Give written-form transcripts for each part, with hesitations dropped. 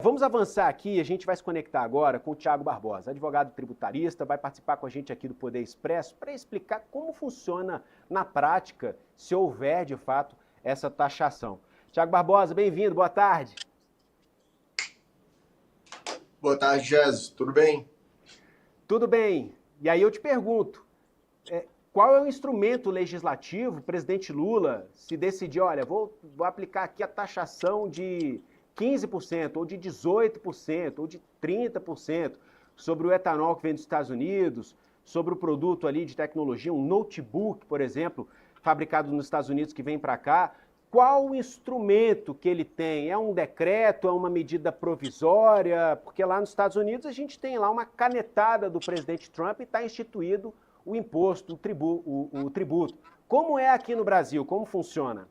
Vamos avançar aqui, a gente vai se conectar agora com o Thiago Barbosa, advogado tributarista, vai participar com a gente aqui do Poder Expresso para explicar como funciona na prática, se houver de fato essa taxação. Thiago Barbosa, bem-vindo, boa tarde. Boa tarde, Jesus, tudo bem? Tudo bem. E aí eu te pergunto, qual é o instrumento legislativo, o presidente Lula, se decidir, olha, vou aplicar aqui a taxação de 15%, ou de 18%, ou de 30% sobre o etanol que vem dos Estados Unidos, sobre o produto ali de tecnologia, um notebook, por exemplo, fabricado nos Estados Unidos que vem para cá. Qual o instrumento que ele tem? É um decreto, é uma medida provisória? Porque lá nos Estados Unidos a gente tem lá uma canetada do presidente Trump e está instituído o imposto, o tributo. Como é aqui no Brasil? Como funciona?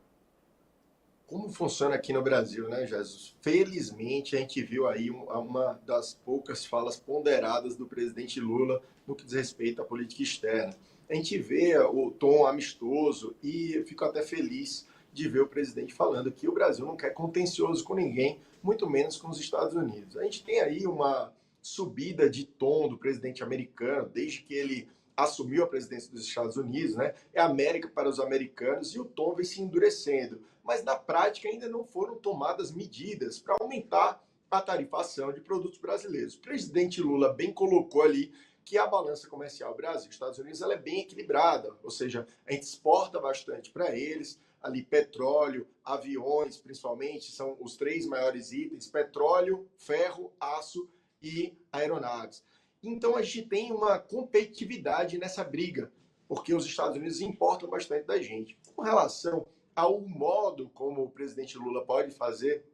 Como funciona aqui no Brasil, né, Jesus? Felizmente, a gente viu aí uma das poucas falas ponderadas do presidente Lula no que diz respeito à política externa. A gente vê o tom amistoso e eu fico até feliz de ver o presidente falando que o Brasil não quer contencioso com ninguém, muito menos com os Estados Unidos. A gente tem aí uma subida de tom do presidente americano, desde que ele assumiu a presidência dos Estados Unidos, né? É América para os americanos e o tom vem se endurecendo. Mas na prática ainda não foram tomadas medidas para aumentar a tarifação de produtos brasileiros. O presidente Lula bem colocou ali que a balança comercial Brasil-Estados Unidos ela é bem equilibrada, ou seja, a gente exporta bastante para eles, ali petróleo, aviões principalmente, são os três maiores itens, petróleo, ferro, aço e aeronaves. Então a gente tem uma competitividade nessa briga, porque os Estados Unidos importam bastante da gente. Com relação ao modo como o presidente Lula pode fazer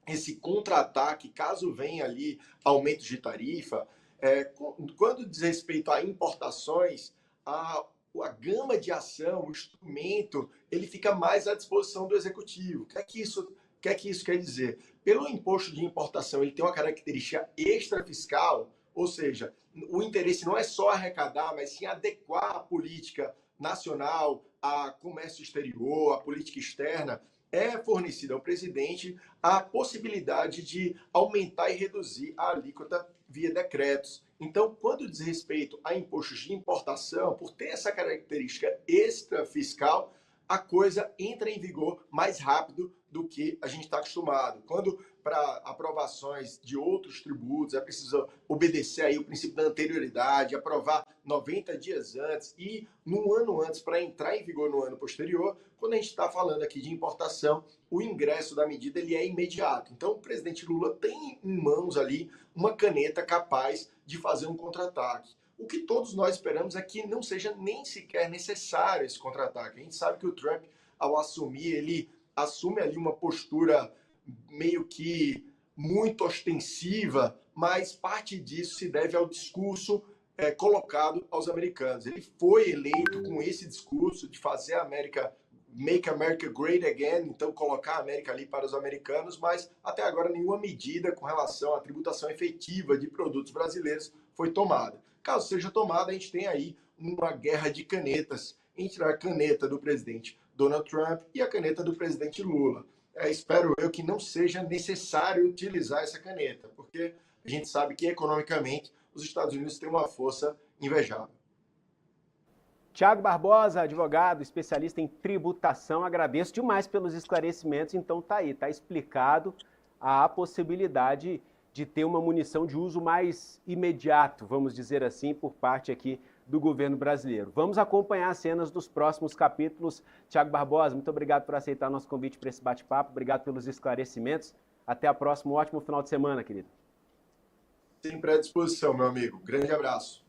esse contra-ataque, caso venha ali aumentos de tarifa, quando diz respeito a importações, a gama de ação, o instrumento, ele fica mais à disposição do executivo. O que é que isso quer dizer? Pelo imposto de importação, ele tem uma característica extrafiscal, ou seja, o interesse não é só arrecadar, mas sim adequar a política nacional, a comércio exterior, a política externa, é fornecida ao presidente a possibilidade de aumentar e reduzir a alíquota via decretos. Então, quando diz respeito a impostos de importação, por ter essa característica extrafiscal, a coisa entra em vigor mais rápido do que a gente está acostumado. Quando para aprovações de outros tributos é preciso obedecer aí o princípio da anterioridade, aprovar 90 dias antes e num ano antes para entrar em vigor no ano posterior, quando a gente está falando aqui de importação, o ingresso da medida ele é imediato. Então o presidente Lula tem em mãos ali uma caneta capaz de fazer um contra-ataque. O que todos nós esperamos é que não seja nem sequer necessário esse contra-ataque. A gente sabe que o Trump, ao assumir, ele assume ali uma postura meio que muito ostensiva, mas parte disso se deve ao discurso colocado aos americanos. Ele foi eleito com esse discurso de fazer a América, Make America Great Again, então colocar a América ali para os americanos, mas até agora nenhuma medida com relação à tributação efetiva de produtos brasileiros foi tomada. Caso seja tomada, a gente tem aí uma guerra de canetas entre a caneta do presidente Donald Trump e a caneta do presidente Lula. Espero eu que não seja necessário utilizar essa caneta, porque a gente sabe que economicamente os Estados Unidos têm uma força invejável. Thiago Barbosa, advogado, especialista em tributação, agradeço demais pelos esclarecimentos. Então tá aí, tá explicado a possibilidade de ter uma munição de uso mais imediato, vamos dizer assim, por parte aqui do governo brasileiro. Vamos acompanhar as cenas dos próximos capítulos. Thiago Barbosa, muito obrigado por aceitar nosso convite para esse bate-papo, obrigado pelos esclarecimentos. Até a próxima, um ótimo final de semana, querido. Sempre à disposição, meu amigo. Grande abraço.